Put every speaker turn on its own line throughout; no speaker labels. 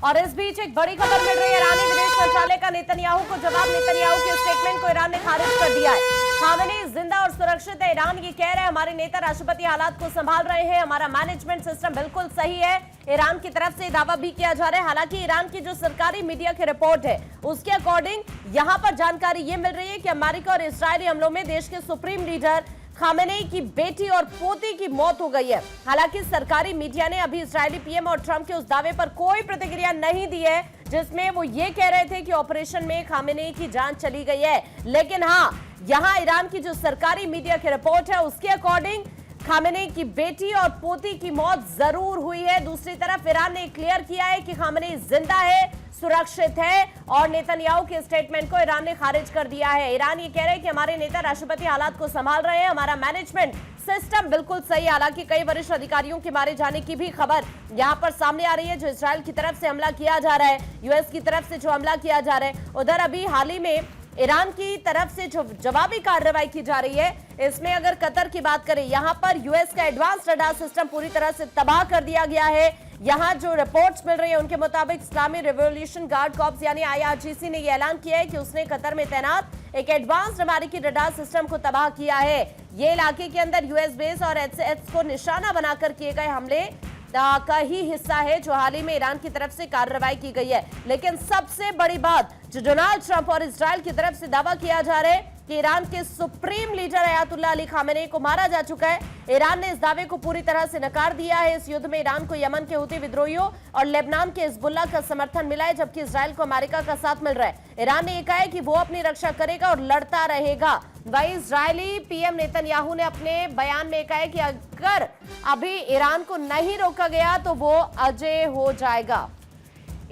और इस बीच एक बड़ी खबर मिल रही है। ईरानी विदेश मंत्रालय का नेतन्याहू को जवाब। नेतन्याहू के स्टेटमेंट को ईरान ने खारिज कर दिया है। खामेनी जिंदा और सुरक्षित है। ईरान ये कह रहे हैं हमारे नेता राष्ट्रपति हालात को संभाल रहे हैं, हमारा मैनेजमेंट सिस्टम बिल्कुल सही है। ईरान की तरफ से दावा भी किया जा रहा है। हालांकि ईरान की जो सरकारी मीडिया की रिपोर्ट है उसके अकॉर्डिंग यहां पर जानकारी ये मिल रही है कि अमेरिका और इजरायली हमलों में देश के सुप्रीम लीडर खामेनी की बेटी और पोती की मौत हो गई है। हालांकि सरकारी मीडिया ने अभी इजरायली पीएम और ट्रंप के उस दावे पर कोई प्रतिक्रिया नहीं दी है जिसमें वो ये कह रहे थे कि ऑपरेशन में खामेनी की जान चली गई है। लेकिन हाँ, यहां ईरान की जो सरकारी मीडिया की रिपोर्ट है उसके अकॉर्डिंग खामेनी की बेटी और पोती की मौत जरूर हुई है। दूसरी तरफ ईरान ने क्लियर किया है कि खामेनी जिंदा है, सुरक्षित है और नेतन्याहू के स्टेटमेंट को ईरान ने खारिज कर दिया है। ईरान ये कह रहे हैं कि हमारे नेता राष्ट्रपति हालात को संभाल रहे हैं, हमारा मैनेजमेंट सिस्टम बिल्कुल सही है। हालांकि कई वरिष्ठ अधिकारियों के मारे जाने की भी खबर यहां पर सामने आ रही है। जो इजराइल की तरफ से हमला किया जा रहा है, यूएस की तरफ से जो हमला किया जा रहा है, उधर अभी हाल ही में ईरान की तरफ से जो जवाबी कार्रवाई की जा रही है, इसमें अगर कतर की बात करें, यहां पर यूएस का एडवांस रडार सिस्टम पूरी तरह से तबाह कर दिया गया है। यहां जो रिपोर्ट्स मिल रही है उनके मुताबिक इस्लामी रिवॉल्यूशन गार्ड कॉर्प्स यानी आईआरजीसी ने यह ऐलान किया है कि उसने कतर में तैनात एक एडवांस अमेरिकी रडार सिस्टम को तबाह किया है। ये इलाके के अंदर यूएस बेस और एचएएस को निशाना बनाकर किए गए हमले का ही हिस्सा है जो हाल ही में ईरान की तरफ से कार्रवाई की गई है। लेकिन सबसे बड़ी बात जो डोनाल्ड ट्रंप और इजराइल की तरफ से दावा किया जा रहा है कि ईरान के supreme leader Ayatollah Ali Khamenei को मारा जा चुका है। ईरान ने इस दावे को पूरी तरह से नकार दिया है। इस युद्ध में ईरान को यमन के हुती विद्रोहियों और लेबनान के हिजबुल्लाह का समर्थन मिला है, जबकि इजराइल को अमेरिका का साथ मिल रहा है। ईरान ने कहा है कि वो अपनी रक्षा करेगा और लड़ता रहेगा। वही इजरायली पीएम नेतन्याहू ने अपने बयान में कहा है कि अगर अभी ईरान को नहीं रोका गया तो वो अजय हो जाएगा।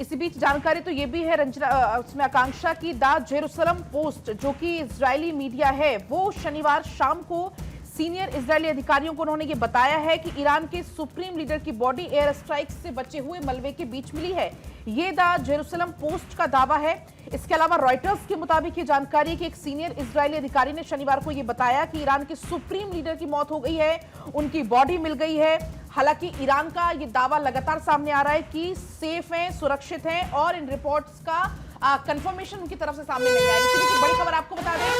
इसी बीच जानकारी तो ये भी है रंजना, उसमें आकांक्षा की द जेरूसलम पोस्ट जो कि इजरायली मीडिया है, वो शनिवार शाम को सीनियर इजरायली अधिकारियों को उन्होंने ये बताया है कि ईरान के सुप्रीम लीडर की बॉडी एयर स्ट्राइक से बचे हुए मलबे के बीच मिली है। ये द जेरूसलम पोस्ट का दावा है। इसके अलावा रॉयटर्स के मुताबिक ये जानकारी है कि एक सीनियर इजरायली अधिकारी ने शनिवार को ये बताया कि ईरान के सुप्रीम लीडर की मौत हो गई है, उनकी बॉडी मिल गई है। हालांकि ईरान का ये दावा लगातार सामने आ रहा है कि सेफ हैं, सुरक्षित हैं और इन रिपोर्ट्स का कंफर्मेशन उनकी तरफ से सामने नहीं आया। इसी बीच बड़ी खबर आपको बता दें,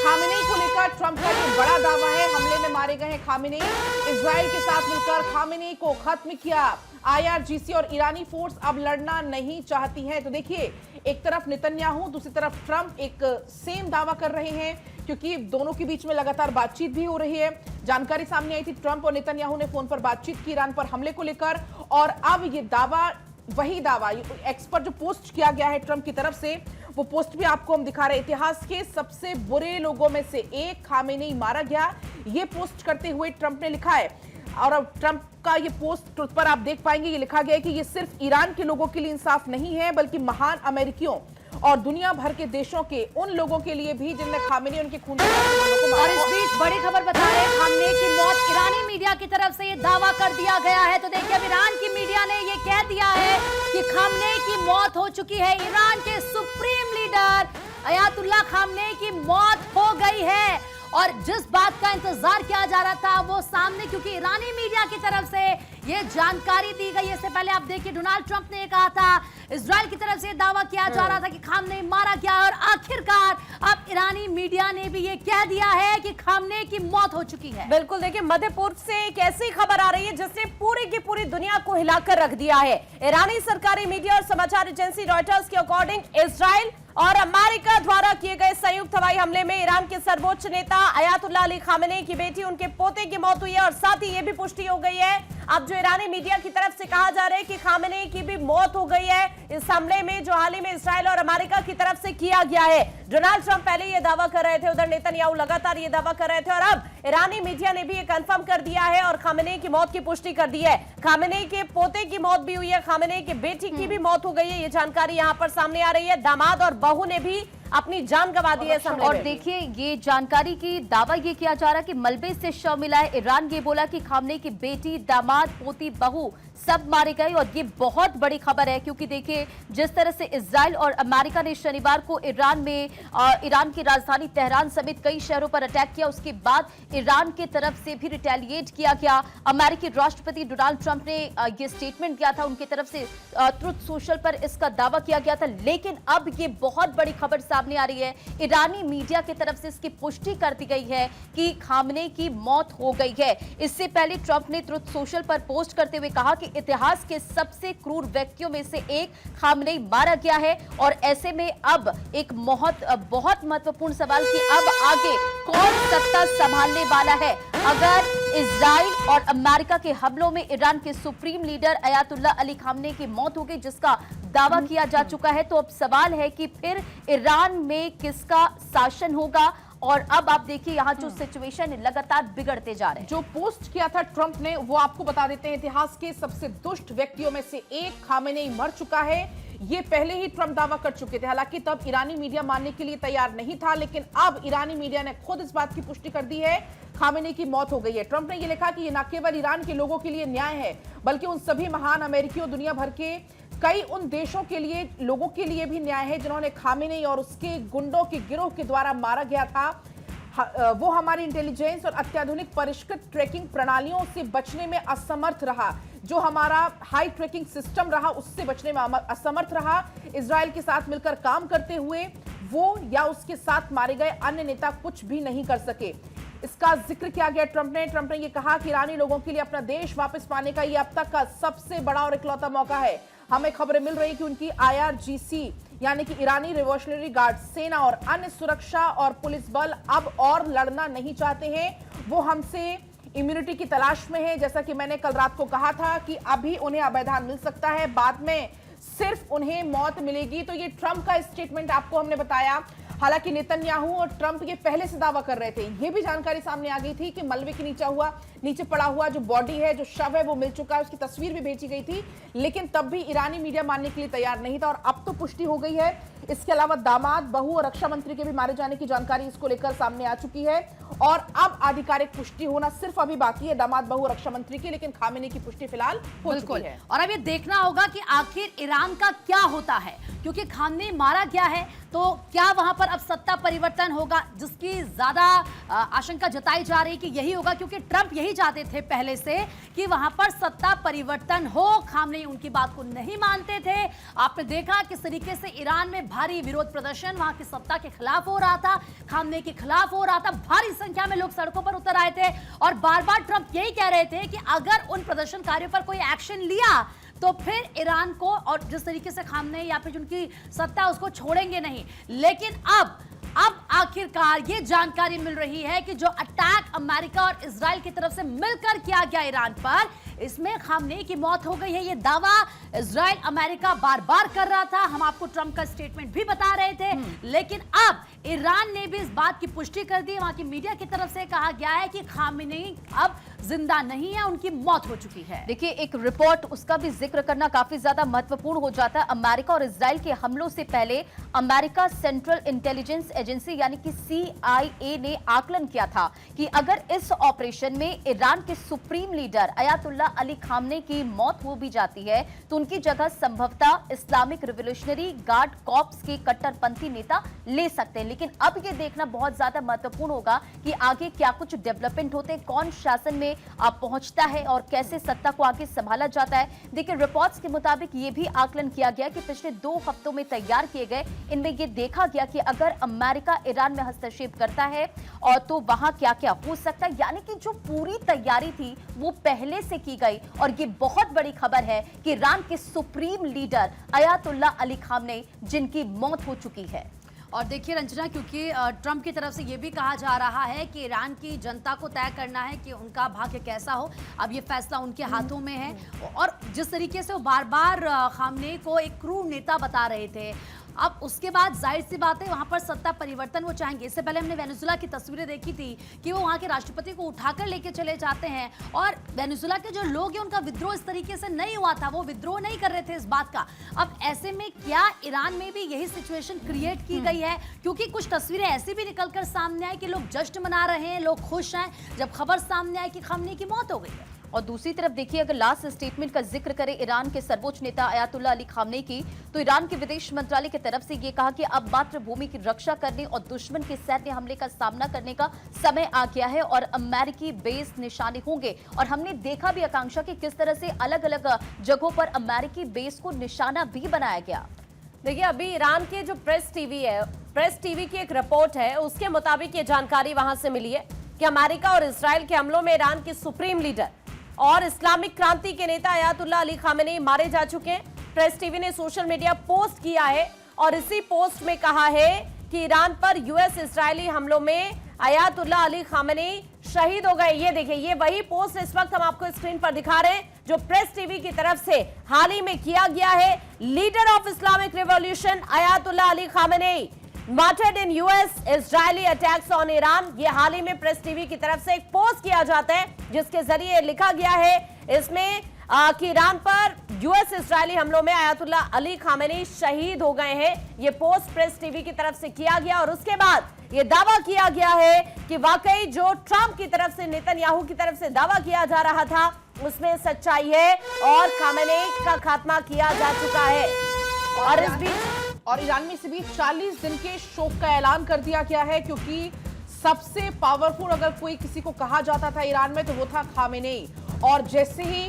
खामेनी को लेकर ट्रंप का ये बड़ा दावा है। हमले में मारे गए हैं खामेनी। इजराइल के साथ मिलकर खामेनी को खत्म किया। आईआरजीसी और ईरानी फोर्स अब लड़ना नहीं चाहती है। तो देखिए, एक तरफ नेतन्याहू, दूसरी तरफ ट्रंप एक सेम दावा कर रहे हैं क्योंकि दोनों के बीच में लगातार बातचीत भी हो रही है। जानकारी सामने आई थी, ट्रंप और नेतन्याहू ने फोन पर बातचीत की ईरान पर हमले को लेकर और अब ये दावा, वही दावा एक्स पर जो पोस्ट किया गया है ट्रंप की तरफ से, वो पोस्ट भी आपको हम दिखा रहे हैं। इतिहास के सबसे बुरे लोगों में से एक खामेनी मारा गया, ये पोस्ट करते हुए ट्रंप ने लिखा है। और अब ट्रंप का ये पोस्ट ट्रुथ पर आप देख पाएंगे, ये लिखा गया है कि ये सिर्फ ईरान के लोगों के लिए इंसाफ नहीं है बल्कि महान अमेरिकियों और दुनिया भर के देशों के उन लोगों के लिए भी जिनने खामेनी उनके खून को मारा।
और इस बीच बड़ी खबर बता रहे हैं, खामेनी की मौत ईरानी मीडिया की तरफ से ये दावा कर दिया गया है। तो देखिए, अब ईरान की मीडिया ने ये कह दिया है कि खामेनी की मौत हो चुकी है। ईरान के सुप्रीम लीडर अयातुल्लाह खामेनी की मौत हो गई है। और जिस बात का इंतजार किया जा रहा था वो सामने, क्योंकि ईरानी मीडिया की तरफ से ये जानकारी दी गई। इससे पहले आप देखिए, डोनाल्ड ट्रंप ने कहा था, इजराइल की तरफ से दावा किया जा रहा था कि खामेनी मारा गया और आखिरकार अब ईरानी मीडिया ने भी ये कह दिया है कि खामेनी की मौत हो चुकी है।
बिल्कुल, देखिए, मध्य पूर्व से एक ऐसी खबर आ रही है जिसने पूरी की पूरी दुनिया को हिलाकर रख दिया है। ईरानी सरकारी मीडिया और समाचार एजेंसी रॉयटर्स के अकॉर्डिंग इजराइल और अमेरिका द्वारा किए गए संयुक्त हवाई हमले में ईरान के सर्वोच्च नेता अयातुल्लाह अली खामेनी की बेटी, उनके पोते की मौत हुई है। और साथ ही ये भी पुष्टि हो गई है, अब जो ईरानी मीडिया की तरफ से कहा जा रहा है कि खामेनी की भी मौत हो गई है इस हमले में जो हाल ही में इजराइल और अमेरिका की तरफ से किया गया है। डोनाल्ड ट्रंप पहले ये दावा कर रहे थे, उधर नेतन्याहू लगातार ये दावा कर रहे थे और अब ईरानी मीडिया ने भी ये कंफर्म कर दिया है और खामेनी की मौत की पुष्टि कर दी है। खामेनी के पोते की मौत भी हुई है, खामेनी की बेटी की भी मौत हो गई है। ये जानकारी यहाँ पर सामने आ रही है। दामाद और बहू ने भी अपनी जान गंवा दी है इस हमले में।
और देखिए, ये जानकारी की दावा ये किया जा रहा है कि मलबे से शव मिला है। ईरान ये बोला कि खामेनी की बेटी, दामाद, पोती, बहू सब मारे गए। और ये बहुत बड़ी खबर है क्योंकि देखिए जिस तरह से इजराइल और अमेरिका ने शनिवार को ईरान की राजधानी तेहरान समेत कई शहरों पर अटैक किया, उसके बाद ईरान की तरफ से भी रिटेलिएट किया गया। अमेरिकी राष्ट्रपति डोनाल्ड ट्रंप ने ये स्टेटमेंट दिया था, उनकी तरफ से ट्रुथ सोशल पर इसका दावा किया गया था। लेकिन अब ये बहुत बड़ी खबर सामने आ रही है, ईरानी मीडिया की तरफ से इसकी पुष्टि कर दी गई है कि खामनेई की मौत हो गई है। इससे पहले ट्रंप ने ट्रुथ सोशल पर पोस्ट करते हुए कहा कि इतिहास के सबसे क्रूर व्यक्तियों में से एक खामनेई मारा गया है। और ऐसे में अब एक बहुत महत्वपूर्ण सवाल कि अब आगे कौन सत्ता संभालने वाला है। अगर इजराइल और अमेरिका के हमलों में ईरान के supreme leader Ayatollah Ali Khamenei की मौत हो गई, जिसका दावा किया जा चुका है, तो अब सवाल है कि फिर ईरान में किसका शासन होगा। और अब आप देखिए यहाँ जो सिचुएशन लगातार बिगड़ते जा रहे हैं।
जो पोस्ट किया था ट्रंप ने वो आपको बता देते हैं, इतिहास के सबसे दुष्ट व्यक्तियों में से एक खामेनेई मर चुका है। ये पहले ही ट्रंप दावा कर चुके थे, हालांकि तब ईरानी मीडिया मानने के लिए तैयार नहीं था, लेकिन अब ईरानी मीडिया ने खुद इस बात की पुष्टि कर दी है, खामेनेई की मौत हो गई है। ट्रंप ने ये लिखा कि ये न केवल ईरान के लोगों के लिए न्याय है, बल्कि उन सभी महान अमेरिकियों, दुनिया भर के कई उन देशों के लिए, लोगों के लिए भी न्याय है जिन्होंने खामेनेई और उसके गुंडों के गिरोह के द्वारा मारा गया था। वो हमारी इंटेलिजेंस और अत्याधुनिक परिष्कृत ट्रैकिंग प्रणालियों से बचने में असमर्थ रहा, जो हमारा हाई ट्रैकिंग सिस्टम रहा उससे बचने में असमर्थ रहा। इजराइल के साथ मिलकर काम करते हुए वो या उसके साथ मारे गए अन्य नेता कुछ भी नहीं कर सके। इसका जिक्र किया गया ट्रंप ने ये कहा कि ईरानी लोगों के लिए अपना देश वापस पाने का ये अब तक का सबसे बड़ा और इकलौता मौका है। हमें खबरें मिल रही कि उनकी IRGC यानी कि ईरानी रिवॉल्यूशनरी गार्ड सेना और अन्य सुरक्षा और पुलिस बल अब और लड़ना नहीं चाहते हैं। वो हमसे इम्यूनिटी की तलाश में है। जैसा कि मैंने कल रात को कहा था कि अभी उन्हें अभयदान मिल सकता है, बाद में सिर्फ उन्हें मौत मिलेगी। तो ये ट्रंप का स्टेटमेंट आपको हमने बताया। हालांकि नेतन्याहू और ट्रंप ये पहले से दावा कर रहे थे, ये भी जानकारी सामने आ गई थी कि मलबे के नीचे पड़ा हुआ जो बॉडी है, जो शव है, वो मिल चुका है, उसकी तस्वीर भी भेजी गई थी, लेकिन तब भी ईरानी मीडिया मानने के लिए तैयार नहीं था। और अब तो पुष्टि हो गई है। इसके अलावा दामाद, बहू और रक्षा मंत्री के भी मारे जाने की जानकारी इसको लेकर सामने आ चुकी है। और अब आधिकारिक पुष्टि होना सिर्फ अभी बाकी है दामाद, बहू, रक्षा मंत्री की, लेकिन खामेनेई की पुष्टि फिलहाल हो चुकी है।
और अब ये देखना होगा कि आखिर ईरान का क्या होता है, क्योंकि खामेनेई मारा गया है तो क्या वहां पर अब सत्ता परिवर्तन होगा, जिसकी ज्यादा आशंका जताई जा रही कि यही होगा, क्योंकि ट्रंप यही चाहते थे पहले से कि वहां पर सत्ता परिवर्तन हो। खामेनेई उनकी बात को नहीं मानते थे। आपने देखा किस तरीके से ईरान में भारी विरोध प्रदर्शन वहां की सत्ता के खिलाफ हो रहा था, खामेनेई के खिलाफ हो रहा था। भारी संख्या में लोग सड़कों पर उतर आए थे और बार बार ट्रंप यही कह रहे थे कि अगर उन प्रदर्शनकारियों पर कोई एक्शन लिया तो फिर ईरान को और जिस तरीके से खामेनेई या फिर उनकी सत्ता उसको छोड़ेंगे नहीं। लेकिन अब आखिरकार ये जानकारी मिल रही है कि जो अटैक अमेरिका और इजराइल की तरफ से मिलकर किया गया ईरान पर, इसमें खामेनेई की मौत हो गई है। ये दावा इजराइल अमेरिका बार बार कर रहा था, हम आपको ट्रंप का स्टेटमेंट भी बता रहे थे, लेकिन अब ईरान ने भी इस बात की पुष्टि कर दी। वहां की मीडिया की तरफ से कहा गया है कि खामेनेई अब जिंदा नहीं है, उनकी मौत हो चुकी है।
देखिए एक रिपोर्ट, उसका भी जिक्र करना काफी ज्यादा महत्वपूर्ण हो जाता है। अमेरिका और इजराइल के हमलों से पहले अमेरिका सेंट्रल इंटेलिजेंस एजेंसी यानी कि CIA ने आकलन किया था कि अगर इस ऑपरेशन में ईरान के supreme leader Ayatollah Ali Khamenei की मौत हो भी जाती है तो उनकी जगह संभवतः इस्लामिक रिवॉल्यूशनरी गार्ड कॉर्प्स के कट्टरपंथी नेता ले सकते हैं। लेकिन अब यह देखना बहुत ज्यादा महत्वपूर्ण होगा कि आगे क्या कुछ डेवलपमेंट होते, कौन शासन में पहुंचता है और कैसे सत्ता को आगे संभाला जाता है। देखिए रिपोर्ट्स के मुताबिक यह भी आकलन किया गया कि पिछले 2 हफ्तों में तैयार किए गए, इनमें यह देखा गया कि अगर अमेरिका ईरान में हस्तक्षेप करता है और तो वहां क्या क्या हो सकता है, यानी कि जो पूरी तैयारी थी वो पहले से की गई। और ये बहुत बड़ी खबर है कि ईरान के supreme leader Ayatollah Ali Khamenei जिनकी मौत हो चुकी है।
और देखिए रंजना, क्योंकि ट्रंप की तरफ से ये भी कहा जा रहा है कि ईरान की जनता को तय करना है कि उनका भाग्य कैसा हो, अब ये फैसला उनके हाथों में है। और जिस तरीके से वो बार बार खामनेई को एक क्रूर नेता बता रहे थे, अब उसके बाद जाहिर सी बात है वहां पर सत्ता परिवर्तन वो चाहेंगे। इससे पहले हमने वेनेजुएला की तस्वीरें देखी थी कि वो वहां के राष्ट्रपति को उठाकर लेके चले जाते हैं और वेनेजुएला के जो लोग हैं उनका विद्रोह इस तरीके से नहीं हुआ था, वो विद्रोह नहीं कर रहे थे इस बात का। अब ऐसे में क्या ईरान में भी यही सिचुएशन क्रिएट की गई है? क्योंकि कुछ तस्वीरें ऐसी भी निकलकर सामने आई कि लोग जश्न मना रहे हैं, लोग खुश हैं जब खबर सामने आई कि खामनेई की मौत हो गई है।
और दूसरी तरफ देखिए, अगर लास्ट स्टेटमेंट का जिक्र करें ईरान के सर्वोच्च नेता अयातुल्ला अली खामनेई की, तो ईरान के विदेश मंत्रालय की तरफ से ये कहा कि अब मातृभूमि की रक्षा करने और दुश्मन के सैन्य हमले का सामना करने का समय आ गया है और अमेरिकी बेस निशाने होंगे। और हमने देखा भी आकांक्षा कि किस तरह से अलग अलग जगहों पर अमेरिकी बेस को निशाना भी बनाया गया।
देखिए, अभी ईरान के जो प्रेस टीवी की एक रिपोर्ट है, उसके मुताबिक ये जानकारी वहां से मिली है कि अमेरिका और इजराइल के हमलों में ईरान के सुप्रीम लीडर और इस्लामिक क्रांति के नेता अयातुल्ला अली खामेनेई मारे जा चुके हैं। प्रेस टीवी ने सोशल मीडिया पोस्ट किया है और इसी पोस्ट में कहा है कि ईरान पर यूएस इजरायली हमलों में अयातुल्ला अली खामेनेई शहीद हो गए। ये देखिए, ये वही पोस्ट इस वक्त हम आपको स्क्रीन पर दिखा रहे हैं जो प्रेस टीवी की तरफ से हाल ही में किया गया है। Leader of Islamic revolution Ayatollah Ali Khamenei martyred in US Israeli attacks on Iran। ये हाल ही में प्रेस टीवी की तरफ से एक पोस्ट किया जाता है जिसके जरिए लिखा गया है इसमें कि ईरान पर यूएस इजरायली हमलों में अयातुल्ला अली खामेनेई शहीद हो गए हैं। ये पोस्ट प्रेस टीवी की तरफ से किया गया और उसके बाद ये दावा किया गया है कि वाकई जो ट्रंप की तरफ से, नेतन्याहू की तरफ से दावा किया जा रहा था उसमें सच्चाई है और खामेनेई का खात्मा किया जा चुका है। और इस बीच
ईरान में से भी 40 दिन के शोक का ऐलान कर दिया गया है, क्योंकि सबसे पावरफुल अगर कोई किसी को कहा जाता था ईरान में तो वो था खामेनेई। और जैसे ही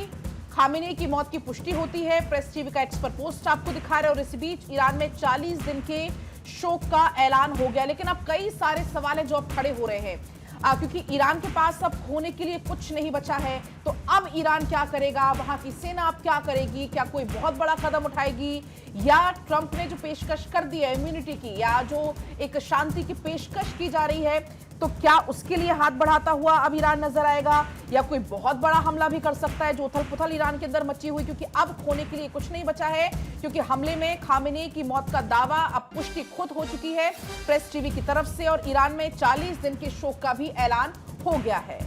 खामेनेई की मौत की पुष्टि होती है, प्रेस टीवी का एक्सपर्ट पोस्ट आपको दिखा रहे हैं और इस बीच ईरान में 40 दिन के शोक का ऐलान हो गया। लेकिन अब कई सारे सवाल हैं जो अब खड़े हो रहे हैं, क्योंकि ईरान के पास अब खोने के लिए कुछ नहीं बचा है। तो अब ईरान क्या करेगा, वहां की सेना अब क्या करेगी, क्या कोई बहुत बड़ा कदम उठाएगी, या ट्रंप ने जो पेशकश कर दी है इम्यूनिटी की, या जो एक शांति की पेशकश की जा रही है, तो क्या उसके लिए हाथ बढ़ाता हुआ अब ईरान नजर आएगा, या कोई बहुत बड़ा हमला भी कर सकता है। जो उथल पुथल ईरान के अंदर मची हुई, क्योंकि अब खोने के लिए कुछ नहीं बचा है, क्योंकि हमले में खामेनेई की मौत का दावा अब पुष्टि खुद हो चुकी है प्रेस टीवी की तरफ से और ईरान में 40 दिन के शोक का भी ऐलान हो गया है।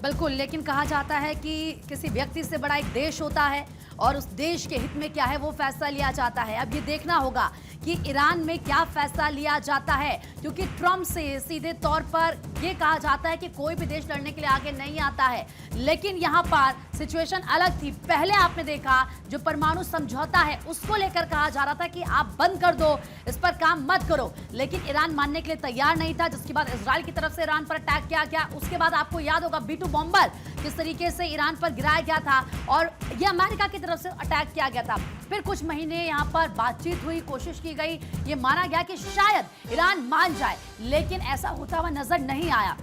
बिल्कुल, लेकिन कहा जाता है कि किसी व्यक्ति से बड़ा एक देश होता है और उस देश के हित में क्या है वो फैसला लिया जाता है। अब ये देखना होगा कि ईरान में क्या फैसला लिया जाता है, क्योंकि ट्रंप से सीधे तौर पर ये कहा जाता है कि कोई भी देश लड़ने के लिए आगे नहीं आता है। लेकिन यहाँ पर सिचुएशन अलग थी। पहले आपने देखा जो परमाणु समझौता है उसको लेकर कहा जा रहा था कि आप बंद कर दो, इस पर काम मत करो, लेकिन ईरान मानने के लिए तैयार नहीं था, जिसके बाद इजराइल की तरफ से ईरान पर अटैक किया गया। उसके बाद आपको याद होगा B-2 बॉम्बर किस तरीके से ईरान पर गिराया गया था और यह अमेरिका की तरफ से अटैक किया गया था। फिर कुछ महीने यहाँ पर बातचीत हुई, कोशिश की गई, ये माना गया कि शायद ईरान मान जाए, लेकिन ऐसा होता हुआ नजर नहीं आया।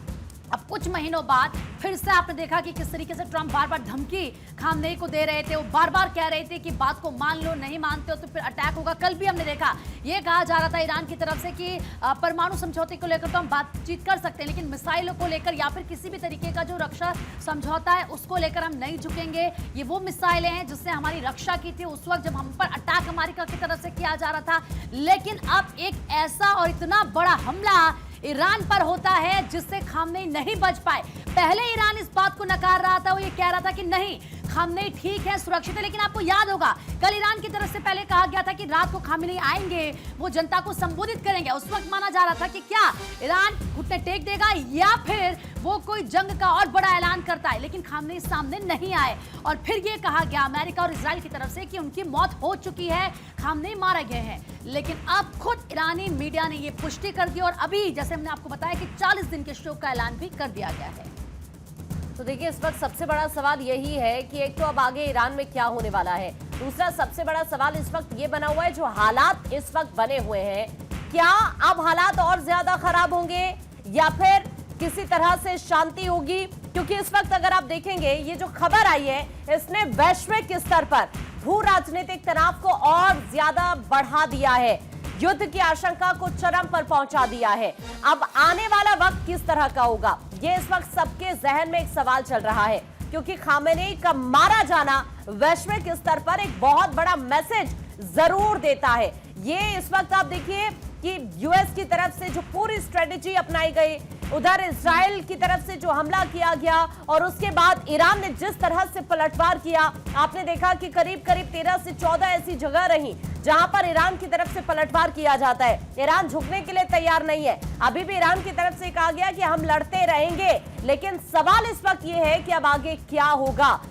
अब कुछ महीनों बाद फिर से आपने देखा कि किस तरीके से ट्रंप बार बार धमकी खामनेई को दे रहे थे। वो बार बार कह रहे थे कि बात को मान लो, नहीं मानते हो तो फिर अटैक होगा। कल भी हमने देखा ये कहा जा रहा था ईरान की तरफ से कि परमाणु समझौते को लेकर तो हम बातचीत कर सकते हैं, लेकिन मिसाइलों को लेकर या फिर किसी भी तरीके का जो रक्षा समझौता है उसको लेकर हम नहीं झुकेंगे। ये वो मिसाइलें हैं जिससे हमारी रक्षा की थी उस वक्त जब हम पर अटैक अमेरिका की तरफ से किया जा रहा था। लेकिन अब एक ऐसा और इतना बड़ा हमला ईरान पर होता है जिससे खामनेई नहीं बच पाए। पहले ईरान इस बात को नकार रहा था, वो ये कह रहा था कि नहीं खामनेई ठीक है, सुरक्षित है, लेकिन आपको याद होगा कल ईरान की तरफ से पहले कहा गया था कि रात को खामनेई आएंगे, वो जनता को संबोधित करेंगे। उस वक्त माना जा रहा था कि क्या ईरान घुटने टेक देगा या फिर वो कोई जंग का और बड़ा ऐलान करता है, लेकिन खामनेई सामने नहीं आए। और फिर ये कहा गया अमेरिका और इजराइल की तरफ से कि उनकी मौत हो चुकी है, खामनेई मारे गए हैं। लेकिन अब खुद ईरानी मीडिया ने ये पुष्टि कर दी और अभी जैसे हमने आपको बताया कि 40 दिन के शोक का ऐलान भी कर दिया गया है।
तो देखिए, इस वक्त सबसे बड़ा सवाल यही है कि एक तो अब आगे ईरान में क्या होने वाला है, दूसरा सबसे बड़ा सवाल इस वक्त ये बना हुआ है जो हालात इस वक्त बने हुए हैं, क्या अब हालात और ज्यादा खराब होंगे या फिर किसी तरह से शांति होगी। क्योंकि इस वक्त अगर आप देखेंगे ये जो खबर आई है इसने वैश्विक स्तर पर भू राजनीतिक तनाव को और ज्यादा बढ़ा दिया है, युद्ध की आशंका को चरम पर पहुंचा दिया है। अब आने वाला वक्त किस तरह का होगा ये इस वक्त सबके जहन में एक सवाल चल रहा है, क्योंकि खामेनेई का मारा जाना वैश्विक स्तर पर एक बहुत बड़ा मैसेज जरूर देता है। ये इस वक्त आप देखिए कि यूएस की तरफ से जो पूरी स्ट्रेटेजी अपनाई गई, उधर इजराइल की तरफ से जो हमला किया गया और उसके बाद ईरान ने जिस तरह से पलटवार किया, आपने देखा कि करीब करीब 13 से 14 ऐसी जगह रही जहां पर ईरान की तरफ से पलटवार किया जाता है। ईरान झुकने के लिए तैयार नहीं है। अभी भी ईरान की तरफ से कहा गया कि हम लड़ते रहेंगे, लेकिन सवाल इस वक्त ये है कि अब आगे क्या होगा।